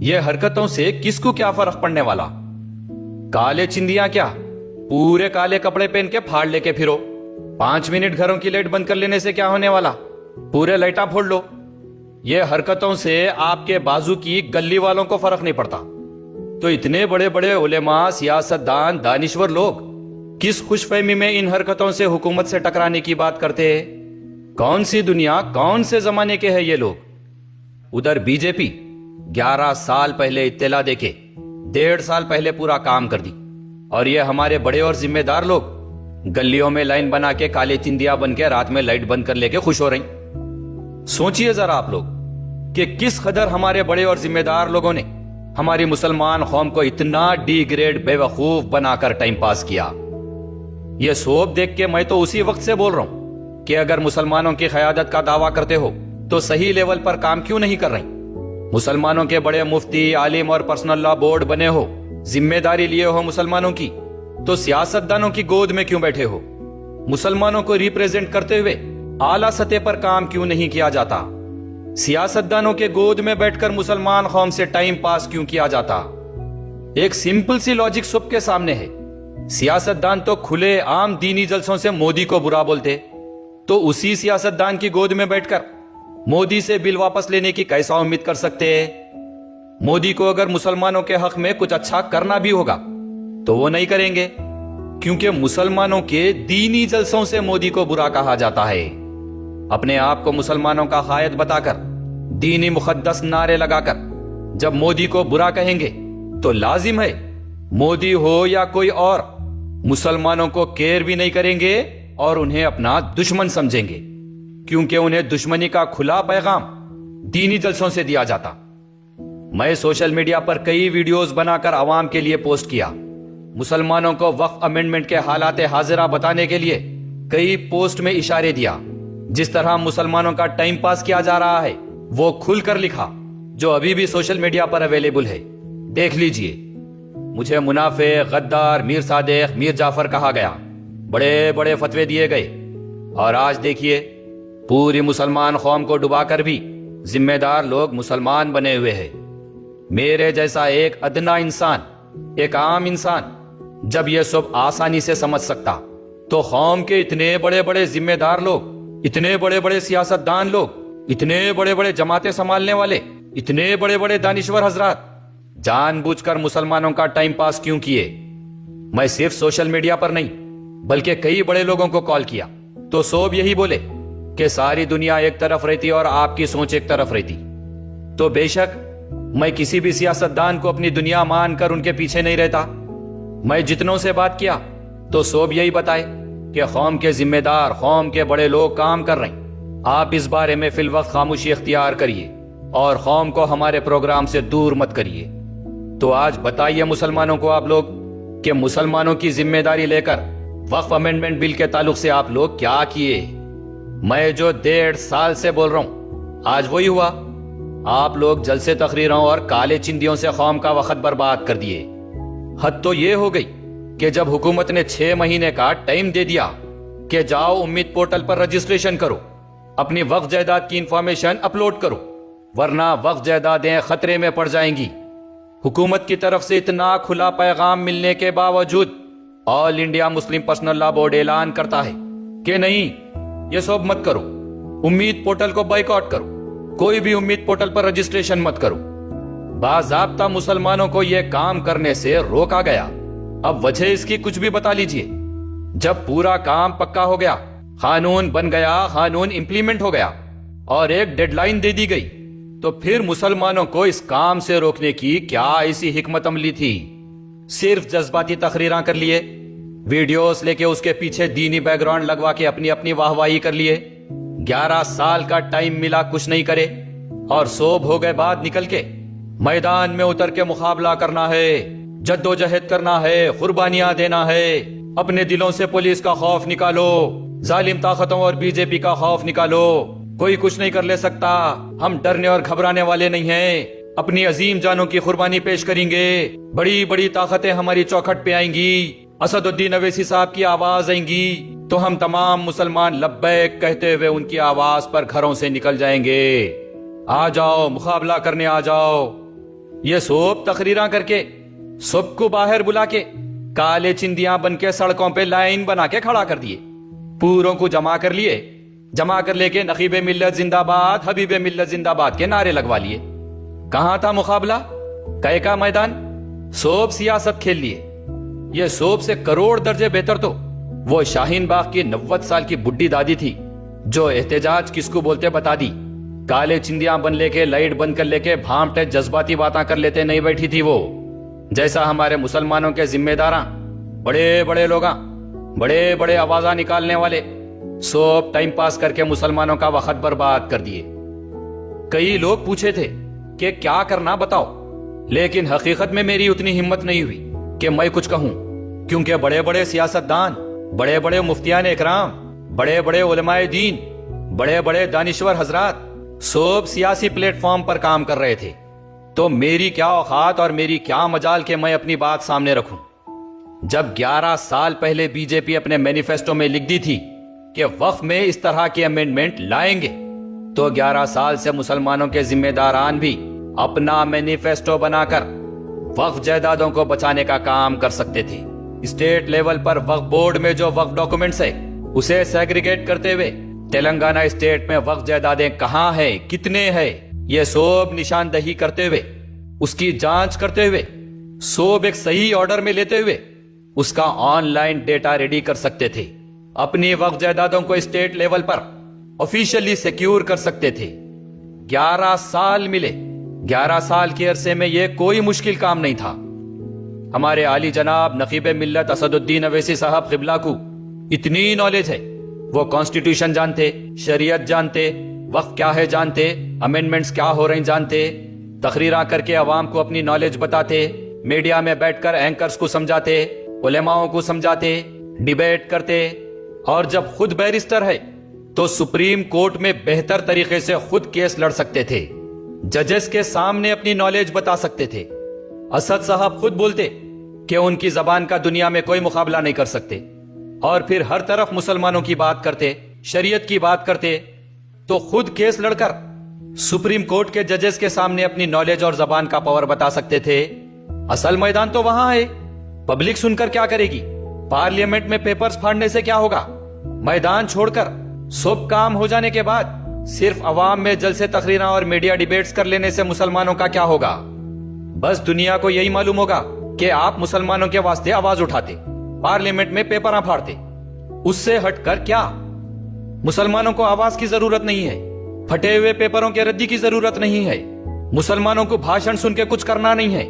یہ حرکتوں سے کس کو کیا فرق پڑنے والا؟ کالے چندیاں کیا پورے کالے کپڑے پہن کے پھاڑ لے کے پھرو، 5 منٹ گھروں کی لائٹ بند کر لینے سے کیا ہونے والا؟ پورے لائٹاں پھوڑ لو۔ یہ حرکتوں سے آپ کے بازو کی گلی والوں کو فرق نہیں پڑتا، تو اتنے بڑے بڑے علماء، سیاستدان، دانشور لوگ کس خوش فہمی میں ان حرکتوں سے حکومت سے ٹکرانے کی بات کرتے ہیں؟ کون سی دنیا، کون سے زمانے کے ہیں یہ لوگ؟ ادھر بی جے پی 11 سال پہلے اطلاع دے کے 1.5 سال پہلے پورا کام کر دی، اور یہ ہمارے بڑے اور ذمہ دار لوگ گلیوں میں لائن بنا کے کالے چندیا بن کے رات میں لائٹ بند کر لے کے خوش ہو رہی۔ سوچئے ذرا آپ لوگ کہ کس قدر ہمارے بڑے اور ذمہ دار لوگوں نے ہماری مسلمان قوم کو اتنا ڈی گریڈ بے وقوف بنا کر ٹائم پاس کیا۔ یہ سوب دیکھ کے میں تو اسی وقت سے بول رہا ہوں کہ اگر مسلمانوں کی قیادت کا دعویٰ کرتے ہو تو صحیح لیول پر کام کیوں نہیں کر رہی؟ مسلمانوں کے بڑے مفتی، عالم اور پرسنل لا بورڈ بنے ہو، ذمہ داری لیے ہو مسلمانوں کی، تو سیاستدانوں کی گود میں کیوں بیٹھے ہو؟ مسلمانوں کو ریپریزنٹ کرتے ہوئے اعلیٰ سطح پر کام کیوں نہیں کیا جاتا؟ سیاستدانوں کے گود میں بیٹھ کر مسلمان قوم سے ٹائم پاس کیوں کیا جاتا؟ ایک سمپل سی لاجک سب کے سامنے ہے۔ سیاستدان تو کھلے عام دینی جلسوں سے مودی کو برا بولتے، تو اسی سیاستدان کی گود میں بیٹھ کر مودی سے بل واپس لینے کی کیسا امید کر سکتے ہیں؟ مودی کو اگر مسلمانوں کے حق میں کچھ اچھا کرنا بھی ہوگا تو وہ نہیں کریں گے، کیونکہ مسلمانوں کے دینی جلسوں سے مودی کو برا کہا جاتا ہے۔ اپنے آپ کو مسلمانوں کا قائد بتا کر، دینی مقدس نعرے لگا کر جب مودی کو برا کہیں گے تو لازم ہے مودی ہو یا کوئی اور مسلمانوں کو کیئر بھی نہیں کریں گے اور انہیں اپنا دشمن سمجھیں گے، کیونکہ انہیں دشمنی کا کھلا پیغام دینی جلسوں سے دیا جاتا۔ میں سوشل میڈیا پر کئی ویڈیوز بنا کر عوام کے لیے پوسٹ کیا، مسلمانوں کو وقف امینڈمنٹ کے حالات حاضرہ بتانے کے لیے کئی پوسٹ میں اشارے دیا۔ جس طرح مسلمانوں کا ٹائم پاس کیا جا رہا ہے وہ کھل کر لکھا، جو ابھی بھی سوشل میڈیا پر اویلیبل ہے، دیکھ لیجئے۔ مجھے منافق، غدار، میر صادق، میر جعفر کہا گیا، بڑے بڑے فتوے دیے گئے، اور آج دیکھیے پوری مسلمان قوم کو ڈبا کر بھی ذمہ دار لوگ مسلمان بنے ہوئے ہیں۔ میرے جیسا ایک ادنا انسان، ایک عام انسان جب یہ سب آسانی سے سمجھ سکتا، تو قوم کے اتنے بڑے بڑے ذمہ دار لوگ، اتنے بڑے بڑے سیاستدان لوگ، اتنے بڑے بڑے جماعتیں سنبھالنے والے، اتنے بڑے بڑے دانشور حضرات جان بوجھ کر مسلمانوں کا ٹائم پاس کیوں کیے؟ میں صرف سوشل میڈیا پر نہیں بلکہ کئی بڑے لوگوں کو کال کیا تو سب یہی بولے کہ ساری دنیا ایک طرف رہتی اور آپ کی سوچ ایک طرف رہتی۔ تو بے شک میں کسی بھی سیاستدان کو اپنی دنیا مان کر ان کے پیچھے نہیں رہتا۔ میں جتنوں سے بات کیا تو سب یہی بتائے کہ قوم کے ذمہ دار، قوم کے بڑے لوگ کام کر رہے ہیں، آپ اس بارے میں فی الوقت خاموشی اختیار کریے اور قوم کو ہمارے پروگرام سے دور مت کریے۔ تو آج بتائیے مسلمانوں کو آپ لوگ کہ مسلمانوں کی ذمہ داری لے کر وقف امینڈمنٹ بل کے تعلق سے آپ لوگ کیا کیے؟ میں جو 1.5 سال سے بول رہا ہوں آج وہی ہوا۔ آپ لوگ جلسے تقریروں اور کالے چندیوں سے قوم کا وقت برباد کر دیے۔ حد تو یہ ہو گئی کہ جب حکومت نے 6 مہینے کا ٹائم دے دیا کہ جاؤ امید پورٹل پر رجسٹریشن کرو، اپنی وقف جائیداد کی انفارمیشن اپلوڈ کرو، ورنہ وقف جائیدادیں خطرے میں پڑ جائیں گی۔ حکومت کی طرف سے اتنا کھلا پیغام ملنے کے باوجود آل انڈیا مسلم پرسنل لا بورڈ اعلان کرتا ہے کہ نہیں، یہ سب مت کرو، امید پورٹل کو بائیکاٹ کرو، کوئی بھی امید پورٹل پر رجسٹریشن مت کرو۔ باضابطہ مسلمانوں کو یہ کام کرنے سے روکا گیا۔ اب وجہ اس کی کچھ بھی بتا لیجئے۔ جب پورا کام پکا ہو گیا، قانون بن گیا، قانون امپلیمنٹ ہو گیا اور ایک ڈیڈ لائن دے دی گئی، تو پھر مسلمانوں کو اس کام سے روکنے کی کیا ایسی حکمت عملی تھی؟ صرف جذباتی تقریراں کر لیے، ویڈیوز لے کے اس کے پیچھے دینی بیک گراؤنڈ لگوا کے اپنی اپنی واہ واہی کر لیے۔ 11 سال کا ٹائم ملا، کچھ نہیں کرے، اور صوب ہو گئے بعد نکل کے میدان میں اتر کے مقابلہ کرنا ہے، جدوجہد کرنا ہے، قربانیاں دینا ہے، اپنے دلوں سے پولیس کا خوف نکالو، ظالم طاقتوں اور بی جے پی کا خوف نکالو، کوئی کچھ نہیں کر لے سکتا، ہم ڈرنے اور گھبرانے والے نہیں ہیں، اپنی عظیم جانوں کی قربانی پیش کریں گے، بڑی بڑی طاقتیں ہماری چوکھٹ پہ آئیں گی، اسد الدین اویسی صاحب کی آواز آئیں گی تو ہم تمام مسلمان لبیک کہتے ہوئے ان کی آواز پر گھروں سے نکل جائیں گے، آ جاؤ مقابلہ کرنے آ جاؤ۔ یہ سب تقریراں کر کے سب کو باہر بلا کے کالے چندیاں بن کے سڑکوں پہ لائن بنا کے کھڑا کر دیے، پوروں کو جمع کر لیے، جمع کر لے کے نقیب ملت زندہ باد، حبیب ملت زندہ باد کے نعرے لگوا لیے۔ کہاں تھا مقابلہ؟ کئے کا میدان؟ سوب سیاست کھیل لیے۔ یہ سوب سے کروڑ درجے بہتر تو وہ شاہین باغ کی 90 سال کی بڈھی دادی تھی جو احتجاج کس کو بولتے بتا دی، کالے چندیاں بن لے کے لائٹ بند کر لے کے بھامٹے جذباتی باتاں کر لیتے نہیں بیٹھی تھی وہ، جیسا ہمارے مسلمانوں کے ذمہ داراں، بڑے بڑے لوگاں، بڑے بڑے آوازاں نکالنے والے سوب ٹائم پاس کر کے مسلمانوں کا وقت برباد کر دیے۔ کئی لوگ پوچھے تھے کہ کیا کرنا بتاؤ، لیکن حقیقت میں میری اتنی ہمت نہیں ہوئی کہ میں کچھ کہوں، کیونکہ بڑے بڑے سیاستدان، بڑے بڑے مفتیان اکرام، بڑے بڑے علماء دین، بڑے بڑے دانشور حضرات سب سیاسی پلیٹ فارم پر کام کر رہے تھے، تو میری کیا اوقات اور میری کیا مجال کہ میں اپنی بات سامنے رکھوں۔ جب 11 سال پہلے بی جے پی اپنے مینیفیسٹو میں لکھ دی تھی کہ وقف میں اس طرح کے امینڈمنٹ لائیں گے، تو 11 سال سے مسلمانوں کے ذمہ داران بھی اپنا مینیفیسٹو بنا کر وقف جائیدادوں کو بچانے کا کام کر سکتے تھے۔ اسٹیٹ لیول پر وقف بورڈ میں جو وقف ڈاکومنٹس ہے اسے سیگریگیٹ کرتے ہوئے تلنگانہ اسٹیٹ میں وقف جائیدادیں کہاں ہیں، کتنے ہیں، یہ سب نشاندہی کرتے ہوئے، اس کی جانچ کرتے ہوئے، سب ایک صحیح آرڈر میں لیتے ہوئے اس کا آن لائن ڈیٹا ریڈی کر سکتے تھے، اپنی وقف جائیدادوں کو اسٹیٹ لیول پر آفیشلی سیکیور کر سکتے تھے۔ 11 سال ملے، 11 سال کے عرصے میں یہ کوئی مشکل کام نہیں تھا۔ ہمارے عالی جناب نقیب ملت اسد الدین اویسی صاحب قبلہ کو اتنی نالج ہے، وہ کانسٹیٹیوشن جانتے، شریعت جانتے، وقف کیا ہے جانتے، امینڈمنٹس کیا ہو رہے جانتے، تقریراں کر کے عوام کو اپنی نالج بتاتے، میڈیا میں بیٹھ کر اینکرز کو سمجھاتے، علماؤں کو سمجھاتے، ڈیبیٹ کرتے، اور جب خود بیرسٹر ہے تو سپریم کورٹ میں بہتر طریقے سے خود کیس لڑ سکتے تھے، ججز کے سامنے اپنی نالج بتا سکتے تھے۔ اسد صاحب خود بولتے کہ ان کی زبان کا دنیا میں کوئی مقابلہ نہیں کر سکتے، اور پھر ہر طرف مسلمانوں کی بات کرتے، شریعت کی بات کرتے، تو خود کیس لڑ کر سپریم کورٹ کے ججز کے سامنے اپنی نالج اور زبان کا پاور بتا سکتے تھے۔ اصل میدان تو وہاں ہے، پبلک سن کر کیا کرے گی، پارلیمنٹ میں پیپرز پھاڑنے سے کیا ہوگا، میدان چھوڑ کر سب کام ہو جانے کے بعد صرف عوام میں جلسے تقریراں اور میڈیا ڈیبیٹس کر لینے سے مسلمانوں کا کیا ہوگا؟ بس دنیا کو یہی معلوم ہوگا کہ آپ مسلمانوں کے واسطے آواز اٹھاتے، پارلیمنٹ میں پیپراں پھاڑتے۔ اس سے ہٹ کر کیا؟ مسلمانوں کو آواز کی ضرورت نہیں ہے، پھٹے ہوئے پیپروں کے ردی کی ضرورت نہیں ہے، مسلمانوں کو بھاشن سن کے کچھ کرنا نہیں ہے،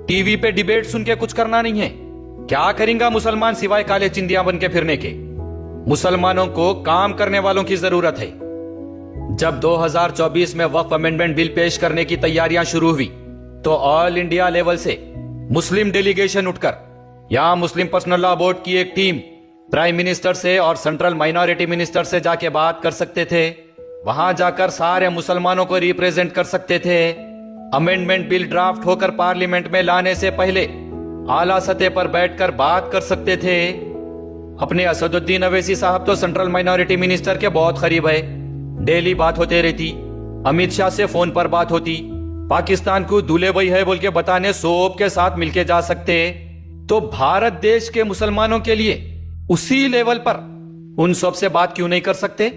ٹی وی پہ ڈیبیٹ سن کے کچھ کرنا نہیں ہے۔ کیا کریں گا مسلمان سوائے کالے چندیاں بن کے پھرنے کے؟ مسلمانوں کو کام کرنے والوں کی ضرورت ہے۔ جب 2024 میں وقف امینڈمنٹ بل پیش کرنے کی تیاریاں شروع ہوئی تو آل انڈیا لیول سے مسلم ڈیلیگیشن اٹھ کر یہاں مسلم پرسنل لا بورڈ کی ایک ٹیم پرائم منسٹر سے اور سینٹرل مائنورٹی منسٹر سے جا کے بات کر سکتے تھے، وہاں جا کر سارے مسلمانوں کو ریپریزنٹ کر سکتے تھے۔ امینڈمنٹ بل ڈرافٹ ہو کر پارلیمنٹ میں لانے سے پہلے اعلیٰ سطح پر بیٹھ کر بات کر سکتے تھے۔ اپنے اسد الدین اویسی صاحب تو سینٹرل مائنورٹی منسٹر کے بہت قریب ہے، ڈیلی بات ہوتے رہتی، امت شاہ سے فون پر بات ہوتی، پاکستان کو دولے بھائی ہے بول کے بتانے سوب کے ساتھ مل کے جا سکتے۔ تو بھارت دیش کے مسلمانوں کے لیے اسی لیول پر ان سب سے بات کیوں نہیں کر سکتے؟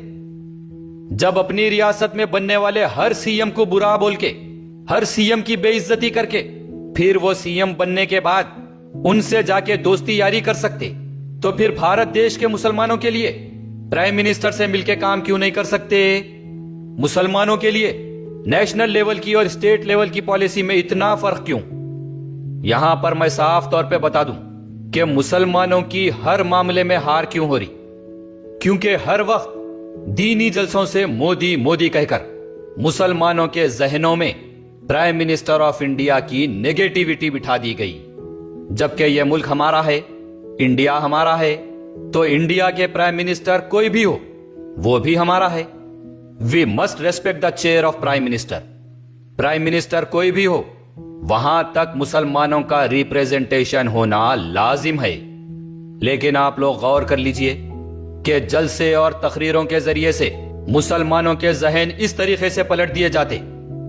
جب اپنی ریاست میں بننے والے ہر سی ایم کو برا بول کے، ہر سی ایم کی بے عزتی کر کے، پھر وہ سی ایم بننے کے بعد ان سے جا کے دوستی یاری کر سکتے، تو پھر بھارت دیش کے مسلمانوں کے لیے پرائم منسٹر سے مل کے کام کیوں نہیں کر سکتے؟ مسلمانوں کے لیے نیشنل لیول کی اور اسٹیٹ لیول کی پالیسی میں اتنا فرق کیوں؟ یہاں پر میں صاف طور پہ بتا دوں کہ مسلمانوں کی ہر معاملے میں ہار کیوں ہو رہی، کیونکہ ہر وقت دینی جلسوں سے مودی مودی کہہ کر مسلمانوں کے ذہنوں میں پرائم منسٹر آف انڈیا کی نیگیٹیوٹی بٹھا دی گئی۔ جبکہ یہ ملک ہمارا ہے، انڈیا ہمارا ہے، تو انڈیا کے پرائم منسٹر کوئی بھی ہو وہ بھی ہمارا ہے۔ We must respect the chair of prime minister. Prime minister کوئی بھی ہو وہاں تک مسلمانوں کا ریپریزنٹیشن ہونا لازم ہے۔ لیکن آپ لوگ غور کر لیجئے کہ جلسے اور تقریروں کے ذریعے سے مسلمانوں کے ذہن اس طریقے سے پلٹ دیے جاتے